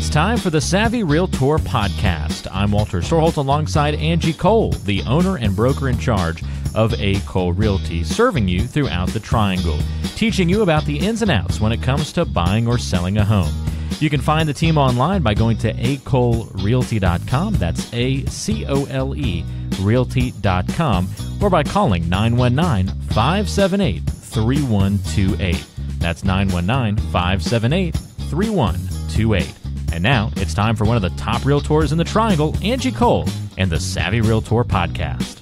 It's time for the Savvy Realtor podcast. I'm Walter Storholt alongside Angie Cole, the owner and broker in charge of A. Cole Realty, serving you throughout the Triangle, teaching you about the ins and outs when it comes to buying or selling a home. You can find the team online by going to acolerealty.com. That's ACOLE Realty.com, or by calling 919-578-3128. That's 919-578-3128. And now it's time for one of the top realtors in the Triangle, Angie Cole, and the Savvy Realtor podcast.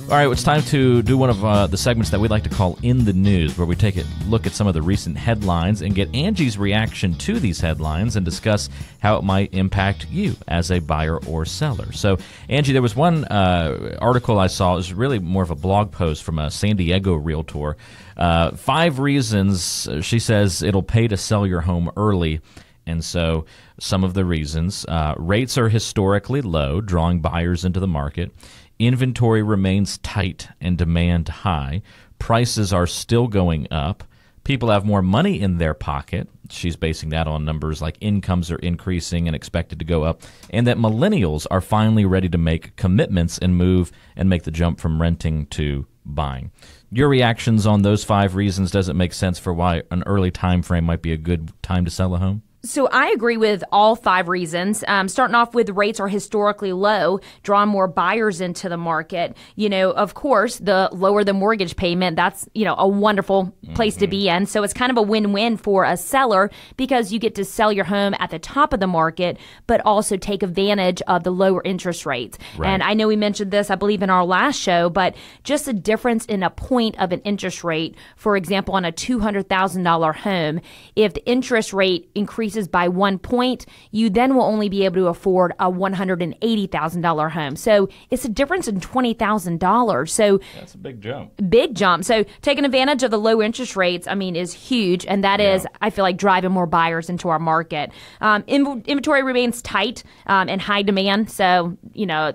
All right, it's time to do one of the segments that we like to call In the News, where we take a look at some of the recent headlines and get Angie's reaction to these headlines and discuss how it might impact you as a buyer or seller. So, Angie, there was one article I saw. It was really more of a blog post from a San Diego realtor. 5 reasons, she says, it'll pay to sell your home early. And so some of the reasons, rates are historically low, drawing buyers into the market. Inventory remains tight and demand high. Prices are still going up. People have more money in their pocket. She's basing that on numbers like incomes are increasing and expected to go up, and that millennials are finally ready to make commitments and move and make the jump from renting to buying. Your reactions on those 5 reasons, does it make sense for why an early time frame might be a good time to sell a home? So I agree with all 5 reasons. Starting off with rates are historically low, drawing more buyers into the market. You know, of course, the lower the mortgage payment, that's, a wonderful place to be in. So it's kind of a win-win for a seller because you get to sell your home at the top of the market, but also take advantage of the lower interest rates. Right. And I know we mentioned this, I believe, in our last show, but just a difference in a point of an interest rate, for example, on a $200,000 home, if the interest rate increases by 1 point, you then will only be able to afford a $180,000 home. So it's a difference in $20,000. So that's a big jump. Big jump. So taking advantage of the low interest rates, is huge. And that is, I feel like, driving more buyers into our market. Inventory remains tight and high demand. So,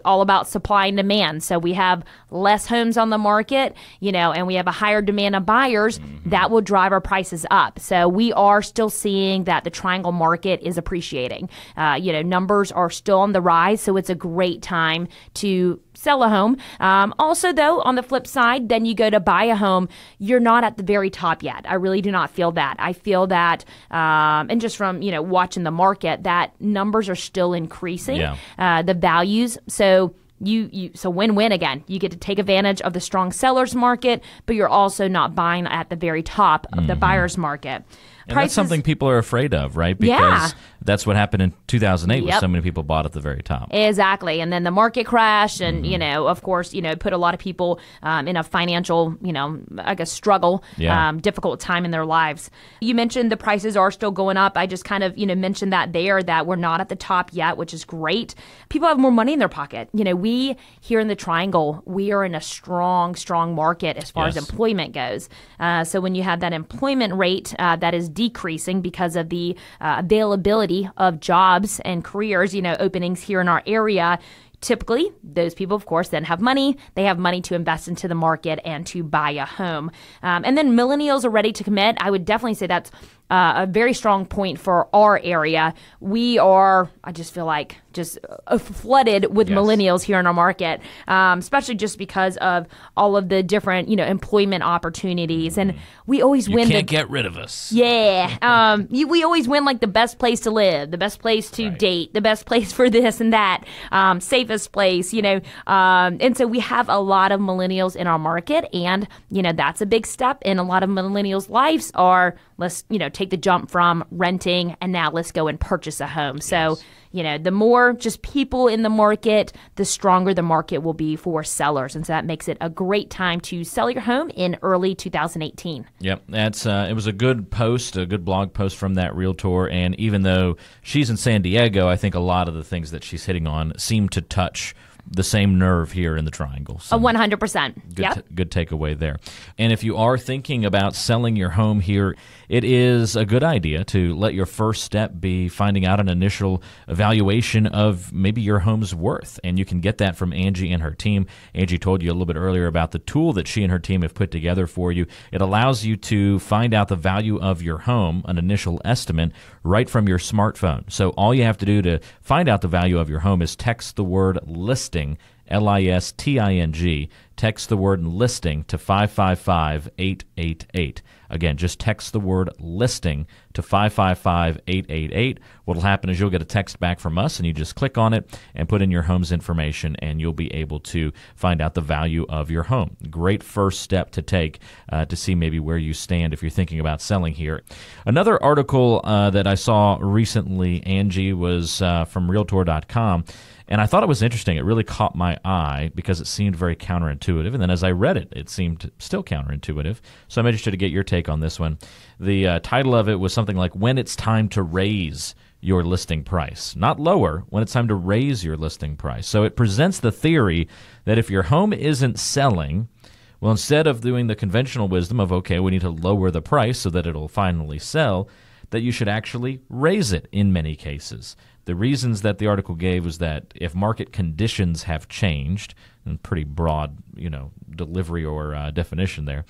all about supply and demand. So we have less homes on the market, and we have a higher demand of buyers. That will drive our prices up. So we are still seeing that the Triangle market is appreciating. Numbers are still on the rise, so it's a great time to sell a home. Also, though, on the flip side, then you go to buy a home, you're not at the very top yet. I really do not feel that. I feel that, and just from, watching the market, that numbers are still increasing, the values. So so win-win again. You get to take advantage of the strong seller's market, but you're also not buying at the very top of the buyer's market. And that's something people are afraid of, right? Because that's what happened in 2008 when so many people bought at the very top. Exactly. And then the market crashed and, of course, put a lot of people in a financial, struggle, difficult time in their lives. You mentioned the prices are still going up. I just kind of, mentioned that we're not at the top yet, which is great. People have more money in their pocket. We here in the Triangle, we are in a strong, strong market as far as employment goes. So when you have that employment rate that is decreasing because of the availability of jobs and careers, openings here in our area, typically, those people, of course, then have money. They have money to invest into the market and to buy a home. And then millennials are ready to commit. I would definitely say that's a very strong point for our area. We are, I just feel like, just flooded with millennials here in our market, especially just because of all of the different, employment opportunities. And we always win. You can't get rid of us. Yeah. We always win like the best place to live, the best place to date, the best place for this and that, safest place, and so we have a lot of millennials in our market. And, that's a big step in a lot of millennials' lives are, let's, take the jump from renting and now let's go and purchase a home. So, the more just people in the market, the stronger the market will be for sellers. And so that makes it a great time to sell your home in early 2018. Yep. That's it was a good post, a good blog post from that realtor. And even though she's in San Diego, I think a lot of the things that she's hitting on seem to touch the same nerve here in the Triangle. So 100%. Good takeaway there. And if you are thinking about selling your home here, it is a good idea to let your first step be finding out an initial evaluation of maybe your home's worth. And you can get that from Angie and her team. Angie told you a little bit earlier about the tool that she and her team have put together for you. It allows you to find out the value of your home, an initial estimate, right from your smartphone. So all you have to do to find out the value of your home is text the word listing, LISTING, text the word listing to 555-888. Again, just text the word listing to 555-888. What will happen is you'll get a text back from us, and you just click on it and put in your home's information, and you'll be able to find out the value of your home. Great first step to take to see maybe where you stand if you're thinking about selling here. Another article that I saw recently, Angie, was from Realtor.com. And I thought it was interesting. It really caught my eye because it seemed very counterintuitive. And then as I read it, it seemed still counterintuitive. So I'm interested to get your take on this one. The title of it was something like, When It's Time to Raise Your Listing Price. Not lower, when it's time to raise your listing price. So it presents the theory that if your home isn't selling, well, instead of doing the conventional wisdom of, okay, we need to lower the price so that it'll finally sell, that you should actually raise it in many cases. The reasons that the article gave was that if market conditions have changed, and pretty broad, delivery or definition there.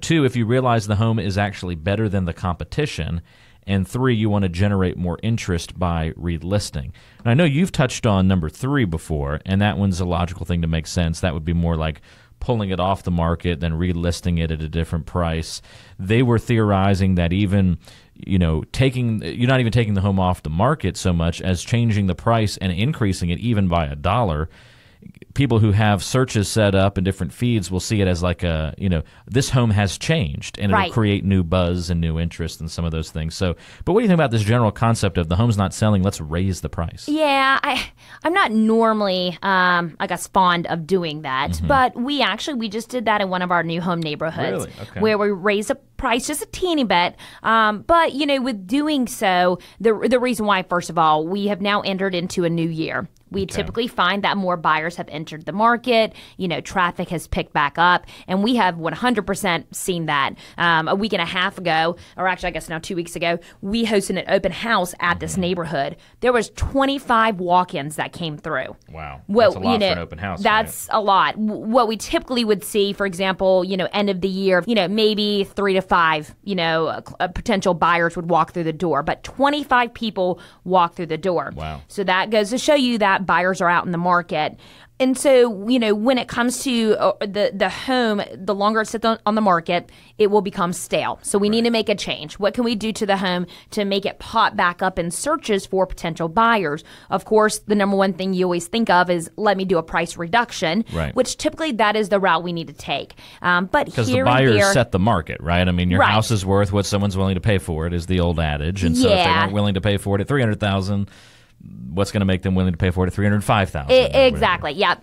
2, if you realize the home is actually better than the competition. And 3, you want to generate more interest by relisting. And I know you've touched on number 3 before, and that one's a logical thing to make sense. That would be more like pulling it off the market, then relisting it at a different price. They were theorizing that even you're not even taking the home off the market so much as changing the price and increasing it even by $1. People who have searches set up and different feeds will see it as like this home has changed, and it'll create new buzz and new interest and some of those things. So, but what do you think about this general concept of the home's not selling, let's raise the price? Yeah, I'm not normally, fond of doing that, but we just did that in one of our new home neighborhoods, where we raised the price just a teeny bit. But with doing so, the reason why, first of all, we have now entered into a new year. We typically find that more buyers have entered the market. Traffic has picked back up, and we have 100% seen that. A week and a half ago, or actually I guess now 2 weeks ago, we hosted an open house at this neighborhood. There was 25 walk-ins that came through. Wow. That's a lot for an open house. That's a lot. What we typically would see, for example, end of the year, maybe 3 to 5, potential buyers would walk through the door, but 25 people walk through the door. Wow. So that goes to show you that buyers are out in the market. And so, when it comes to the home, the longer it sits on the market, it will become stale. So we need to make a change. What can we do to the home to make it pop back up in searches for potential buyers? Of course, the number one thing you always think of is, let me do a price reduction, which typically that is the route we need to take. But because the buyers set the market, right? I mean, your house is worth what someone's willing to pay for it, is the old adage. And so if they weren't willing to pay for it at $300,000, what's going to make them willing to pay for it at $305,000? Exactly. Yeah.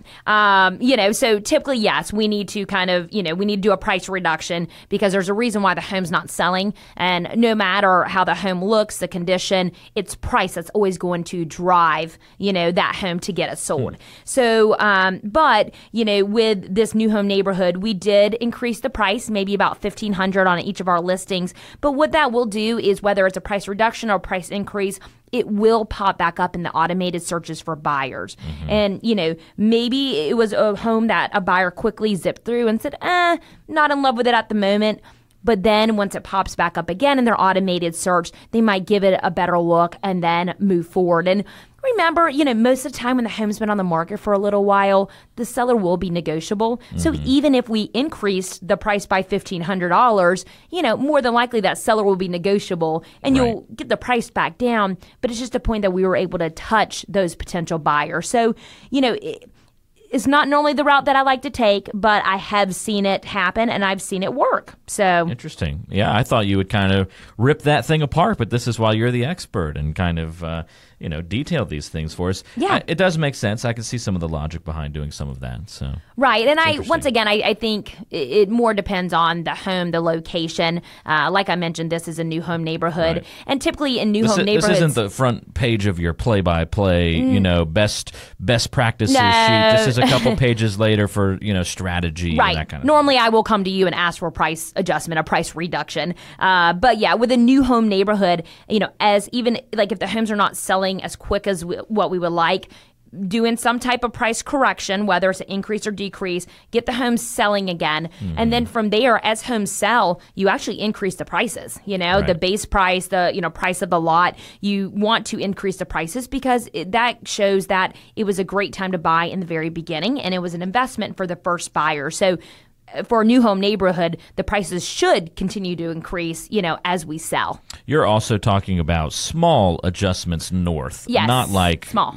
So typically, yes, we need to kind of, we need to do a price reduction because there's a reason why the home's not selling. And no matter how the home looks, the condition, it's price that's always going to drive, that home to get it sold. So, but, with this new home neighborhood, we did increase the price, maybe about $1,500 on each of our listings. But what that will do is, whether it's a price reduction or price increase, it will pop back up in the automated searches for buyers. And, maybe it was a home that a buyer quickly zipped through and said, not in love with it at the moment. But then once it pops back up again in their automated search, they might give it a better look and then move forward. And remember, most of the time when the home's been on the market for a little while, the seller will be negotiable. So even if we increased the price by $1,500, more than likely that seller will be negotiable and you'll get the price back down. But it's just a point that we were able to touch those potential buyers. So, is not normally the route that I like to take, but I have seen it happen and I've seen it work. So interesting. Yeah, I thought you would kind of rip that thing apart, but this is why you're the expert and kind of detail these things for us. Yeah, it does make sense. I can see some of the logic behind doing some of that. So right, and I think it more depends on the home, the location. Like I mentioned, this is a new home neighborhood, right. And typically in new home neighborhoods, this isn't the front page of your play-by-play, best practices sheet. This is a couple pages later for strategy, right. And that kind of Normally, thing. I will come to you and ask for a price adjustment, a price reduction. But yeah, with a new home neighborhood, as even like if the homes are not selling as quick as what we would like, doing some type of price correction, whether it's an increase or decrease, get the homes selling again. And then from there, as homes sell, you actually increase the prices. Right. The base price, the price of the lot. You want to increase the prices because that shows that it was a great time to buy in the very beginning, and it was an investment for the first buyer. So for a new home neighborhood, the prices should continue to increase, as we sell. You're also talking about small adjustments north. Yes. Not like, small.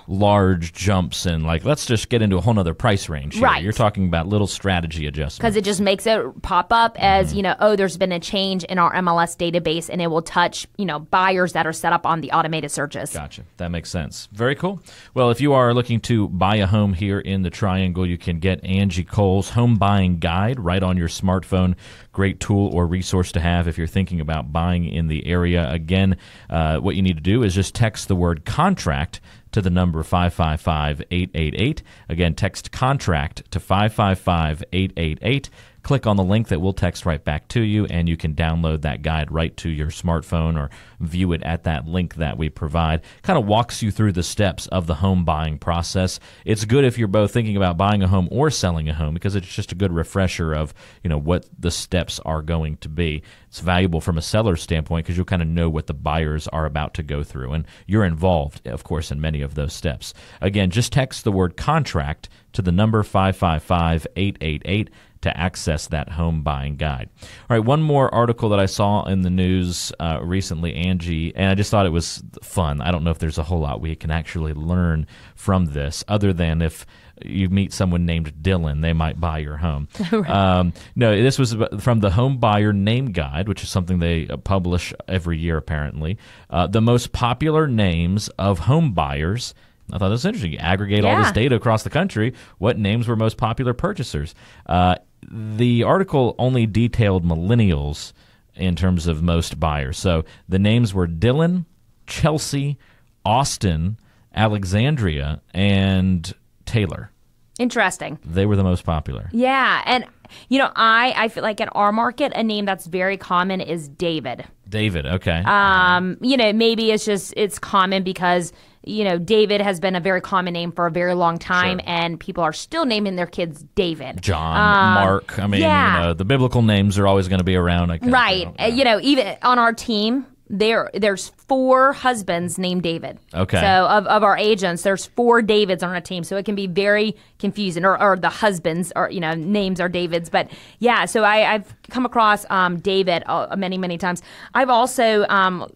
large jumps and like, let's just get into a whole nother price range here. Right. You're talking about little strategy adjustments. Because it just makes it pop up as, there's been a change in our MLS database, and it will touch, buyers that are set up on the automated searches. Gotcha. That makes sense. Very cool. Well, if you are looking to buy a home here in the Triangle, you can get Angie Cole's Home Buying Guide right on your smartphone. Great tool or resource to have if you're thinking about buying in the area. Again, what you need to do is just text the word contract to the number 555-888. Again, text contract to 555-888. Click on the link that we'll text right back to you, and you can download that guide right to your smartphone or view it at that link that we provide. Kind of walks you through the steps of the home buying process. It's good if you're both thinking about buying a home or selling a home because it's just a good refresher of what the steps are going to be. It's valuable from a seller's standpoint because you'll kind of know what the buyers are about to go through, and you're involved, of course, in many of those steps. Again, just text the word contract to the number 555-888 to access that home buying guide. All right, one more article that I saw in the news recently, Angie, and I just thought it was fun. I don't know if there's a whole lot we can actually learn from this other than if you meet someone named Dylan, they might buy your home. Right. No, this was from the Home Buyer Name Guide, which is something they publish every year, apparently. The most popular names of home buyers. I thought that was interesting. You aggregate all this data across the country. What names were most popular purchasers? The article only detailed millennials in terms of most buyers. So the names were Dylan, Chelsea, Austin, Alexandria, and Taylor. Interesting. They were the most popular. Yeah, and I feel like in our market, a name that's very common is David. David, okay. Maybe it's common because David has been a very common name for a very long time, sure. And people are still naming their kids David. John, Mark. I mean, the biblical names are always going to be around. Right. Even on our team, there's 4 husbands named David. Okay. So of our agents, there's 4 Davids on our team. So it can be very confusing, or the husbands or names are Davids. But yeah, so I've come across David many times. I've also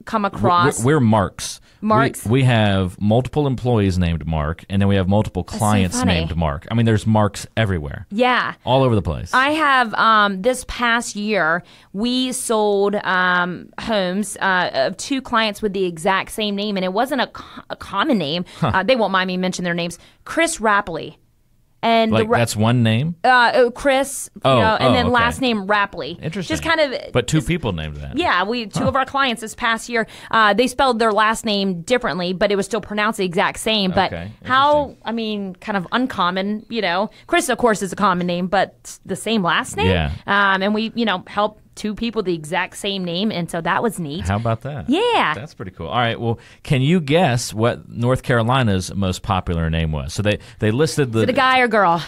come across we're Marks. Marks. We have multiple employees named Mark, and then we have multiple clients named Mark. I mean, there's Marks everywhere. Yeah. All over the place. I have, this past year, we sold homes of 2 clients with the exact same name, and it wasn't a common name. Huh. They won't mind me mentioning their names. Chris Rapley. And that's one name? Chris, and then okay. last name Rapley. Interesting. Just kind of. But 2 people named that. Yeah, 2 of our clients this past year, they spelled their last name differently, but it was still pronounced the exact same. But okay. kind of uncommon, Chris, of course, is a common name, but the same last name. Yeah. And we, helped 2 people the exact same name, and so that was neat. How about that? Yeah. That's pretty cool. All right, well, can you guess what North Carolina's most popular name was? So they listed the... Is it a guy or girl?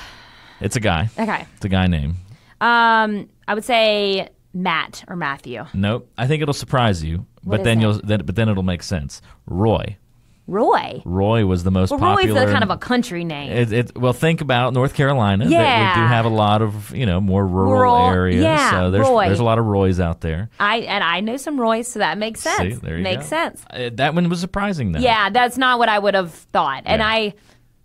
It's a guy. Okay. It's a guy name. I would say Matt or Matthew. Nope. I think it'll surprise you, but then it'll make sense. Roy. Roy was the most popular. Roy's kind of a country name. Well, think about North Carolina. Yeah. We do have a lot of, more rural areas. Yeah, so there's a lot of Roys out there. I know some Roys, so that makes sense. See, there you makes go. sense. That one was surprising, though. Yeah, that's not what I would have thought. And Yeah. I'm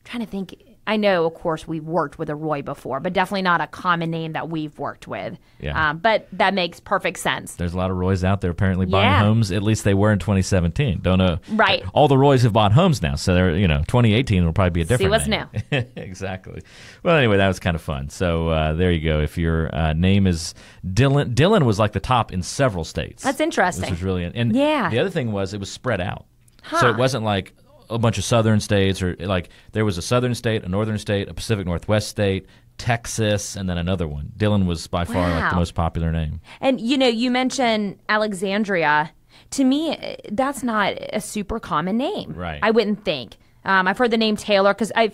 trying to think. I know, of course, we've worked with a Roy before, but definitely not a common name that we've worked with. Yeah. But that makes perfect sense. There's a lot of Roys out there apparently buying homes. At least they were in 2017. Don't know. Right. All the Roys have bought homes now, so they're 2018 will probably be a different See what's name. new. Exactly. Well, anyway, that was kind of fun. So there you go. If your name is Dylan was like the top in several states. That's interesting. Which was really and yeah. The other thing was it was spread out. Huh. So it wasn't like a bunch of southern states, or like there was a southern state, a northern state, a Pacific Northwest state, Texas, and then another one. Dylan was by far like the most popular name. And you mentioned Alexandria. To me, that's not a super common name. Right. I wouldn't think. I've heard the name Taylor because I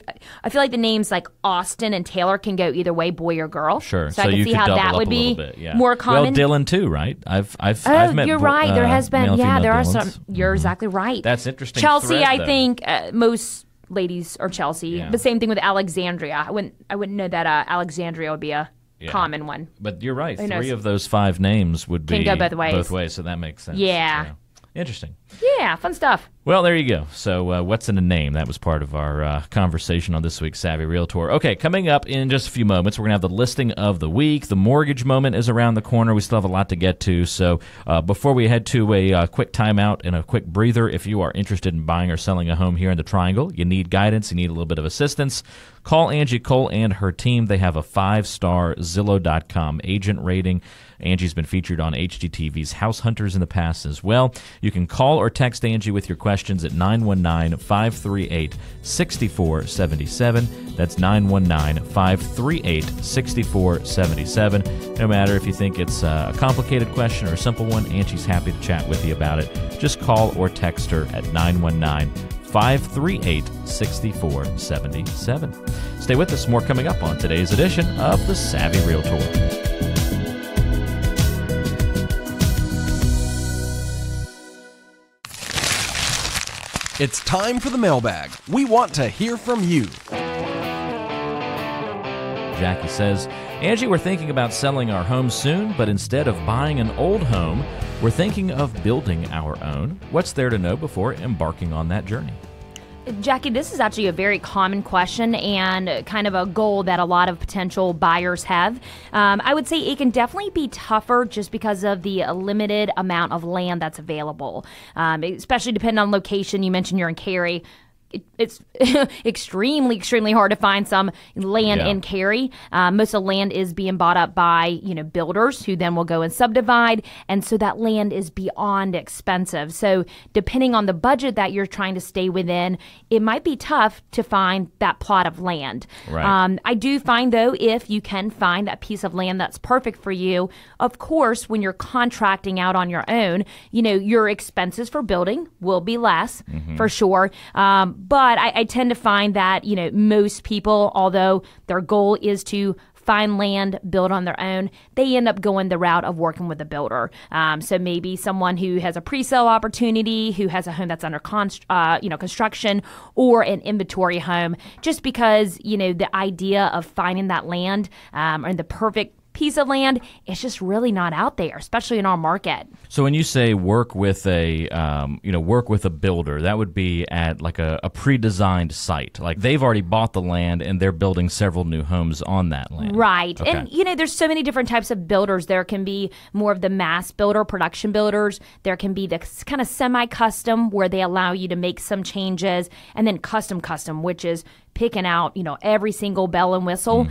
feel like the names like Austin and Taylor can go either way, boy or girl. Sure. So I can you see could how double that up would a be bit, yeah. more common. Well, Dylan too, right? I've met. You're right. There has been. male and There are female some. Dylans. You're exactly right. That's interesting. Chelsea, thread, I though. think most ladies are Chelsea. Yeah. The same thing with Alexandria. I wouldn't know that Alexandria would be a common one. But you're right. Who knows? 3 of those 5 names would be Can go both ways. so that makes sense. Yeah. Interesting. Yeah, fun stuff. Well, there you go. So what's in a name? That was part of our conversation on this week's Savvy Realtor. Okay, coming up in just a few moments, we're going to have the listing of the week. The mortgage moment is around the corner. We still have a lot to get to. So before we head to a quick timeout and a quick breather, if you are interested in buying or selling a home here in the Triangle, you need guidance, you need a little bit of assistance, call Angie Cole and her team. They have a 5-star Zillow.com agent rating. Angie's been featured on HGTV's House Hunters in the past as well. You can call or text Angie with your questions at 919-538-6477. That's 919-538-6477. No matter if you think it's a complicated question or a simple one, Angie's happy to chat with you about it. Just call or text her at 919-538-6477. Stay with us. More coming up on today's edition of The Savvy Realtor. It's time for the mailbag. We want to hear from you. Jackie says, Angie, we're thinking about selling our home soon, but instead of buying an old home, we're thinking of building our own. What's there to know before embarking on that journey? Jackie, this is actually a very common question and kind of a goal that a lot of potential buyers have. I would say it can definitely be tougher just because of the limited amount of land that's available, especially depending on location. You mentioned you're in Cary. It's extremely hard to find some land in Cary. Most of the land is being bought up by builders who then will go and subdivide, and so that land is beyond expensive. So depending on the budget that you're trying to stay within, it might be tough to find that plot of land. Right. I do find though, if you can find that piece of land that's perfect for you, of course, when you're contracting out on your own, your expenses for building will be less for sure. But I tend to find that, most people, although their goal is to find land, build on their own, they end up going the route of working with a builder. So maybe someone who has a pre-sale opportunity, who has a home that's under construction, or an inventory home, just because, the idea of finding that land and the perfect piece of land, it's just really not out there, especially in our market. So when you say work with a builder, that would be at like a pre-designed site. Like they've already bought the land and they're building several new homes on that land. Right. Okay. And, there's so many different types of builders. There can be more of the mass builder, production builders. There can be the kind of semi-custom where they allow you to make some changes, and then custom, which is picking out, every single bell and whistle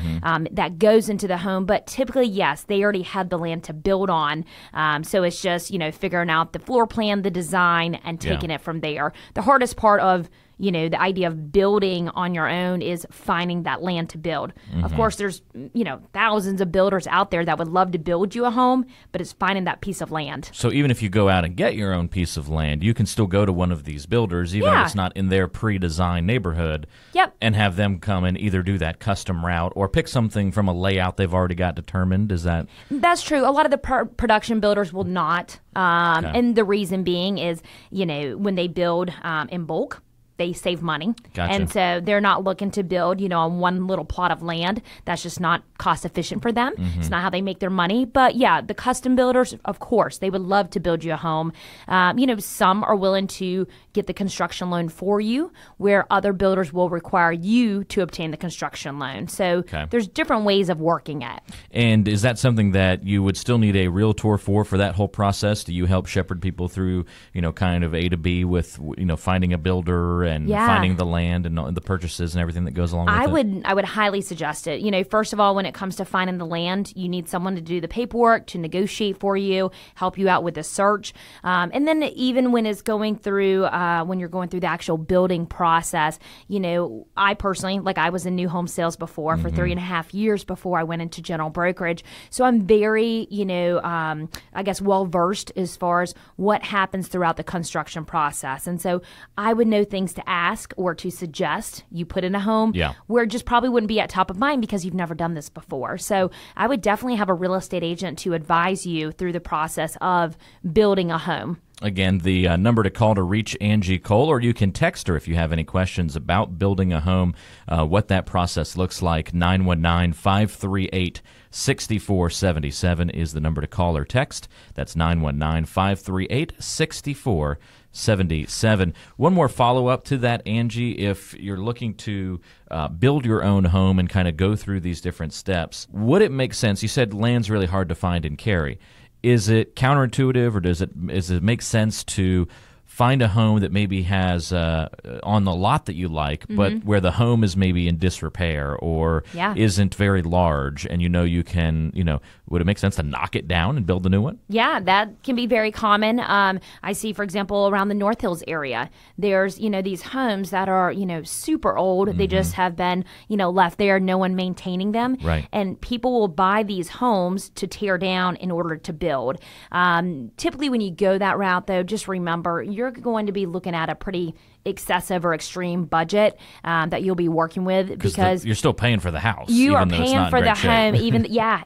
that goes into the home. But typically, yes, they already have the land to build on. So it's just, figuring out the floor plan, the design, and taking it from there. The hardest part of the idea of building on your own is finding that land to build. Of course, there's, thousands of builders out there that would love to build you a home, but it's finding that piece of land. So even if you go out and get your own piece of land, you can still go to one of these builders, even if it's not in their pre-designed neighborhood, and have them come and either do that custom route or pick something from a layout they've already got determined. Is that? That's true. A lot of the production builders will not. And the reason being is, when they build in bulk, they save money. Gotcha. And so they're not looking to build, on one little plot of land. That's just not cost efficient for them. It's not how they make their money. But yeah, the custom builders, of course, they would love to build you a home. Some are willing to get the construction loan for you, where other builders will require you to obtain the construction loan. So there's different ways of working it. And is that something that you would still need a realtor for that whole process? Do you help shepherd people through, kind of A to B with, finding a builder and finding the land and the purchases and everything that goes along with it? I would highly suggest it. First of all, when it comes to finding the land, you need someone to do the paperwork, to negotiate for you, help you out with the search. And then even when it's going through, when you're going through the actual building process, I personally, I was in new home sales before for 3.5 years before I went into general brokerage. So I'm very, well versed as far as what happens throughout the construction process. And so I would know things to ask or to suggest you put in a home where it just probably wouldn't be at top of mind because you've never done this before. So I would definitely have a real estate agent to advise you through the process of building a home. Again, the number to call to reach Angie Cole, or you can text her if you have any questions about building a home, what that process looks like. 919-538-6477 is the number to call or text. That's 919-538-6477. One more follow-up to that, Angie. If you're looking to build your own home and kind of go through these different steps, would it make sense? You said land's really hard to find in Cary. Is it counterintuitive, or does it make sense to find a home that maybe has on the lot that you like, but where the home is maybe in disrepair or isn't very large, and you can, would it make sense to knock it down and build a new one? Yeah, that can be very common. I see, for example, around the North Hills area, there's, these homes that are, super old. They just have been, left there, no one maintaining them. Right. And people will buy these homes to tear down in order to build. Typically, when you go that route, though, just remember, you're going to be looking at a pretty excessive or extreme budget that you'll be working with, because you're still paying for the house. You are paying for the home,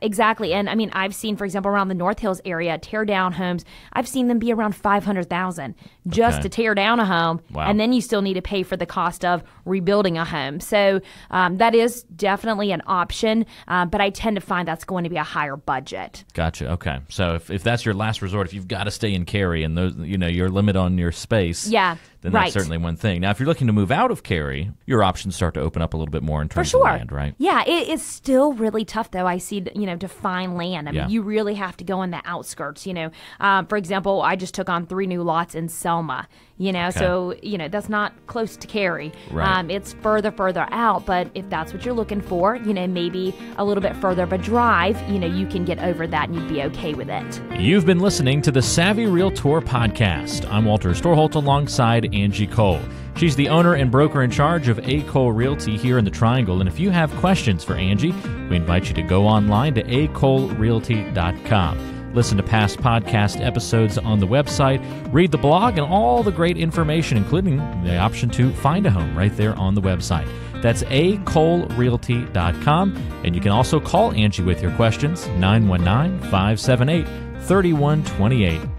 exactly. And I mean, I've seen, for example, around the North Hills area, tear down homes. I've seen them be around $500,000 just to tear down a home, and then you still need to pay for the cost of rebuilding a home. So that is definitely an option, but I tend to find that's going to be a higher budget. Gotcha. Okay, so if that's your last resort, if you've got to stay in Cary and those, your limit on your space, then that's certainly one thing. Now, if you're looking to move out of Cary, your options start to open up a little bit more in terms of land, right? Yeah, it is still really tough, though, I see, to find land. I mean, you really have to go in the outskirts, For example, I just took on 3 new lots in Selma, so, that's not close to Cary. Right. It's further out, but if that's what you're looking for, maybe a little bit further of a drive, you can get over that and you'd be okay with it. You've been listening to the Savvy Realtor Podcast. I'm Walter Storholt alongside Angie Cole. She's the owner and broker in charge of A. Cole Realty here in the Triangle. And if you have questions for Angie, we invite you to go online to acolerealty.com. Listen to past podcast episodes on the website, read the blog, and all the great information, including the option to find a home right there on the website. That's acolerealty.com. And you can also call Angie with your questions, 919-578-3128.